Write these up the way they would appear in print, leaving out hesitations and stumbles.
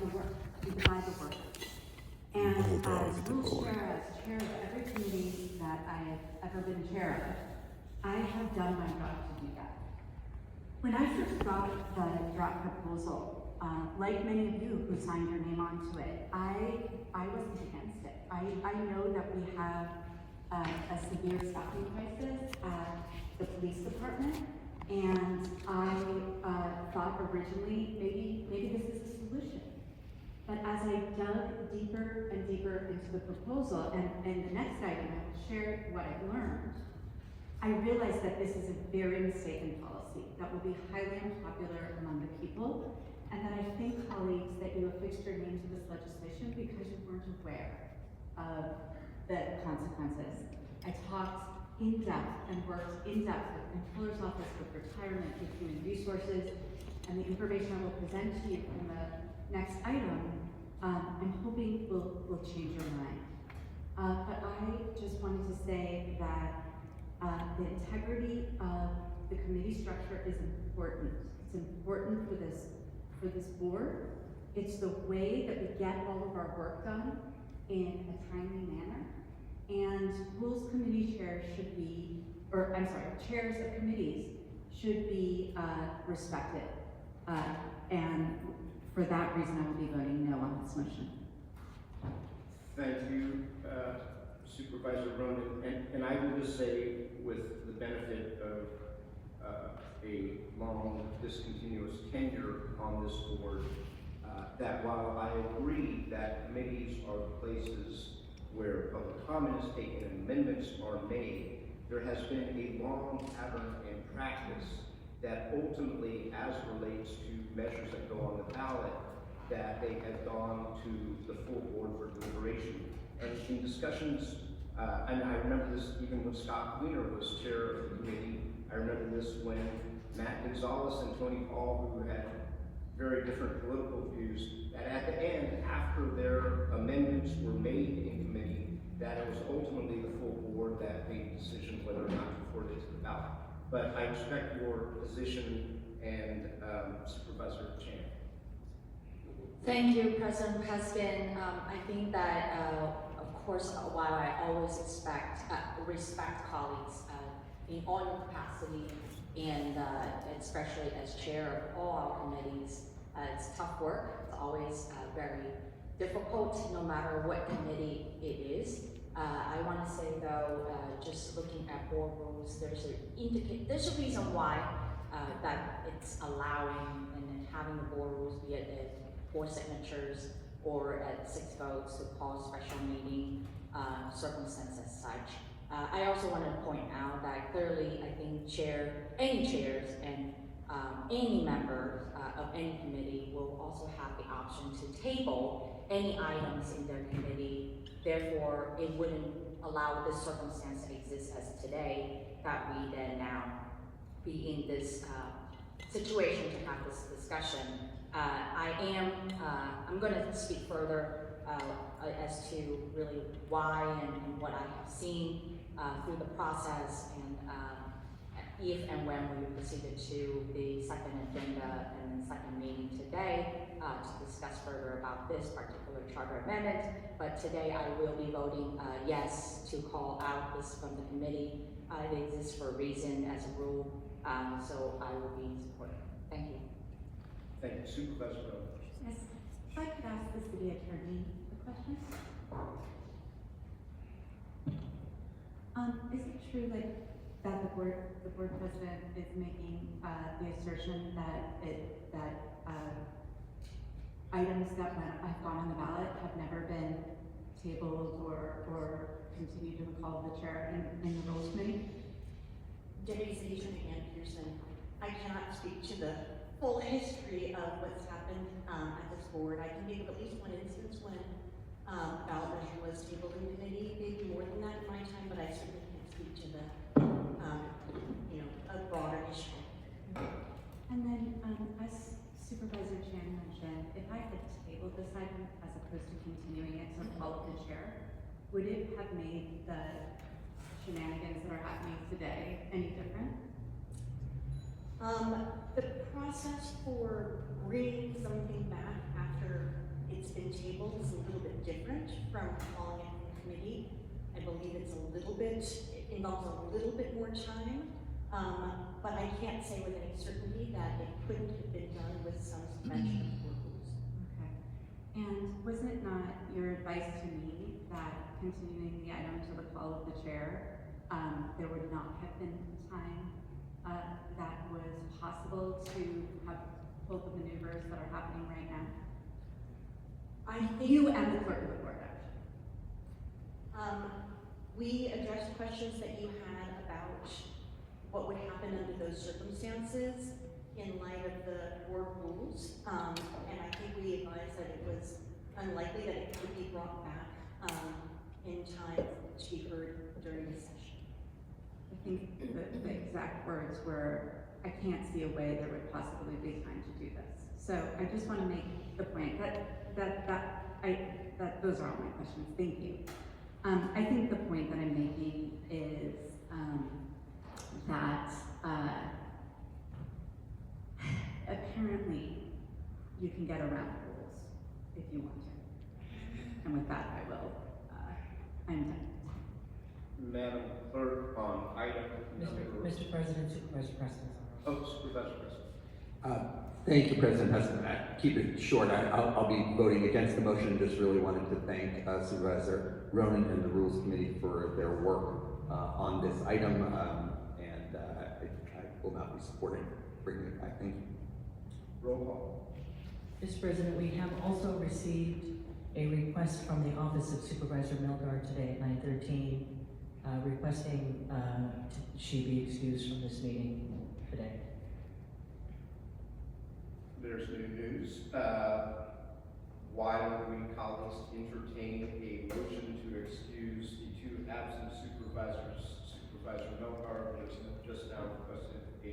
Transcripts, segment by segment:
the work, we divide the work. And as rules chair, as chair of every committee that I have ever been chair of, I have done my job to do that. When I first got the draft proposal, like many of you who signed your name onto it, I wasn't against it. I know that we have a severe staffing crisis at the police department, and I thought originally maybe this is a solution. But as I dug deeper and deeper into the proposal, and the next item I will share what I've learned, I realized that this is a very mistaken policy that will be highly unpopular among the people, and that I think, colleagues, that you affixed your name to this legislation because you weren't aware of the consequences. I talked in depth and worked in depth with the Controller's Office, with retirement, with human resources, and the information I will present to you in the next item, I'm hoping will change your mind. But I just wanted to say that the integrity of the committee structure is important. It's important for this board. It's the way that we get all of our work done in a timely manner. And rules committee chairs should be, chairs of committees should be respected. And for that reason, I will be voting no on this motion. Thank you, Supervisor Ronan. And I will just say, with the benefit of a long, discontinuous tenure on this board, that while I agree that committees are the places where public comment is taken and amendments are made, there has been a long pattern and practice that ultimately, as relates to measures that go on the ballot, that they have gone to the full board for deliberation. And in discussions, and I remember this even when Scott Wiener was chair of the committee. I remember this when Matt Gonzalez and Tony Paul, who had very different political views, that at the end, after their amendments were made in committee, that it was ultimately the full board that made the decision whether or not to forward it to the ballot. But I respect your position, and Supervisor Chan. Thank you, President Peskin. I think that, of course, while I always respect colleagues in all your capacity, and especially as chair of all our committees, it's tough work. It's always very difficult, no matter what committee it is. I want to say though, just looking at board rules, there's a reason why that it's allowing and then having the board rules be at 4 signatures or at 6 votes to call a special meeting, circumstance as such. I also want to point out that clearly I think any chairs and any member of any committee will also have the option to table any items in their committee. Therefore, it wouldn't allow this circumstance to exist as today, that we then now be in this situation to have this discussion. I'm going to speak further as to really why and what I have seen through the process, and if and when we proceeded to the second agenda and the second meeting today to discuss further about this particular charter amendment. But today I will be voting yes to call out this from the committee. It exists for a reason as a rule, so I will be supporting. Thank you. Thank you, Supervisor Ronan. Yes, if I could ask the city attorney a question. Is it true that the board president is making the assertion that items that have gone on the ballot have never been tabled or continued to call the chair in the rules committee? Deputy City Attorney Ann Pearson, I cannot speak to the full history of what's happened at this board. I can think of at least one instance when ballot measure was tabled in committee, maybe more than that in my time, but I certainly can't speak to the, a broader issue. And then, as Supervisor Chan mentioned, if I had tabled this item as opposed to continuing it to call the chair, would it have made the shenanigans that are happening today any different? The process for bringing something back after table is a little bit different from calling it from committee. I believe it's it involves a little bit more time, but I can't say with any certainty that it couldn't have been done with some suspension of board rules. Okay. And wasn't it not your advice to me that continuing the item to the call of the chair, there would not have been time that was possible to have both the maneuvers that are happening right now? I think You and the clerk of the board, actually. we addressed questions that you had about what would happen under those circumstances in light of the board rules. And I think we advised that it was unlikely that it could be brought back in time to be heard during the session. I think the exact words were, I can't see a way there would possibly be time to do this. So I just want to make the point that those are all my questions. Thank you. I think the point that I'm making is that apparently you can get around rules if you want to. And with that, I will, I'm done. Madam Clerk, on item number... Mr. President, Supervisor Preston. Oh, Supervisor Preston. Thank you, President Hudson. Keep it short. I'll be voting against the motion. Just really wanted to thank Supervisor Ronan and the Rules Committee for their work on this item, and I will not be supporting bringing it back. Thank you. Roll call. Mr. President, we have also received a request from the Office of Supervisor Melgar today at 9:13, requesting she be excused from this meeting today. There's new news. Why don't we, colleagues, entertain a motion to excuse the two absent supervisors? Supervisor Melgar just now requested a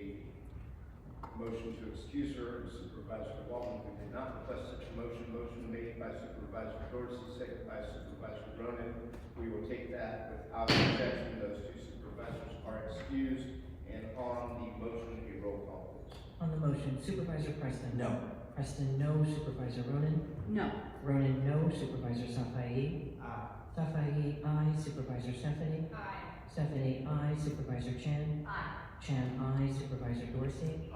motion to excuse her. Supervisor Walton, who did not request such a motion. Motion made by Supervisor Dorsey, seconded by Supervisor Ronan. We will take that without objection. Those two supervisors are excused. And on the motion, a roll call, please. On the motion, Supervisor Preston. No. Preston, no. Supervisor Ronan. No. Ronan, no. Supervisor Safai. Safai, aye. Supervisor Stephanie. Stephanie, aye. Supervisor Chan. Chan, aye. Supervisor Dorsey.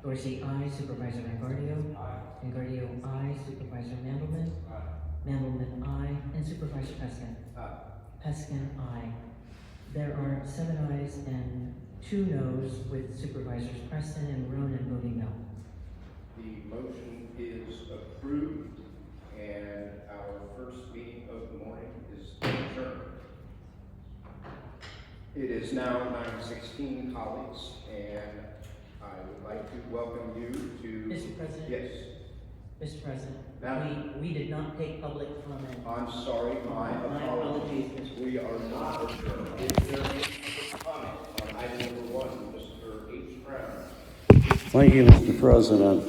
Dorsey, aye. Supervisor Engardio. Engardio, aye. Supervisor Mandelman. Mandelman, aye. And Supervisor Peskin. Peskin, aye. There are 7 ayes and 2 noes, with Supervisors Preston and Ronan voting no. The motion is approved, and our first meeting of the morning is adjourned. It is now 9:16, colleagues, and I would like to welcome you to... Mr. President? Yes. Mr. President, Madam? we did not take public comment. I'm sorry, my apologies. We are not adjourned. Is there any comment on item number 1, Mr. H. Brown? Thank you, Mr. President.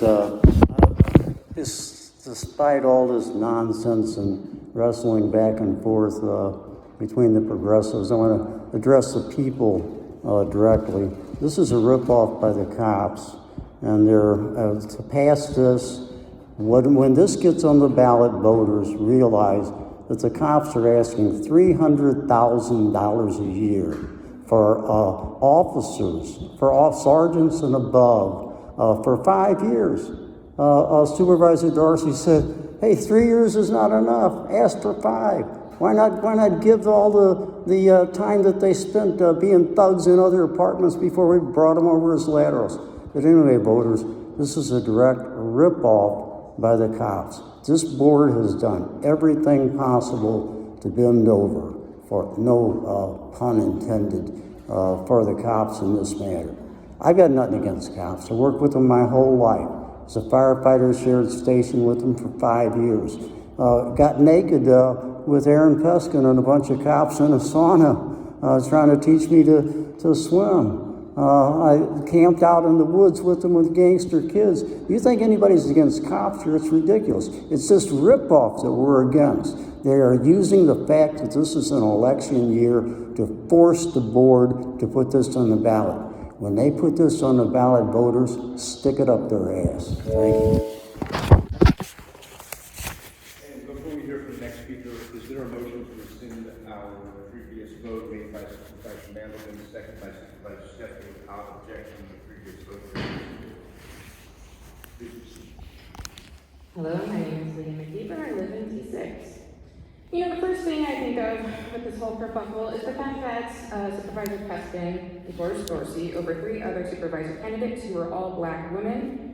Despite all this nonsense and wrestling back and forth between the progressives, I want to address the people directly. This is a ripoff by the cops, and they're to pass this. When this gets on the ballot, voters realize that the cops are asking $300,000 a year for officers, for sergeants and above, for 5 years. Supervisor Dorsey said, hey, 3 years is not enough. Ask for 5. Why not give all the time that they spent being thugs in other apartments before we brought them over as laterals? But anyway, voters, this is a direct rip-off by the cops. This board has done everything possible to bend over, for no pun intended, for the cops in this matter. I've got nothing against cops. I worked with them my whole life. As a firefighter, shared station with them for 5 years. Got naked with Aaron Peskin and a bunch of cops in a sauna trying to teach me to swim. I camped out in the woods with them with gangster kids. You think anybody's against cops here? It's ridiculous. It's just rip-off that we're against. They are using the fact that this is an election year to force the board to put this on the ballot. When they put this on the ballot, voters, stick it up their ass. Thank you. And before we hear the previous vote made by Supervisor Mandelman, second by Supervisor Stephanie, without objection to the previous vote. Please proceed. Hello, my name is Lydia McKeever. I live in T6. You know, the first thing I think of with this whole kerfuffle is the fact that Supervisor Peskin endorsed Dorsey over 3 other supervisor candidates who are all black women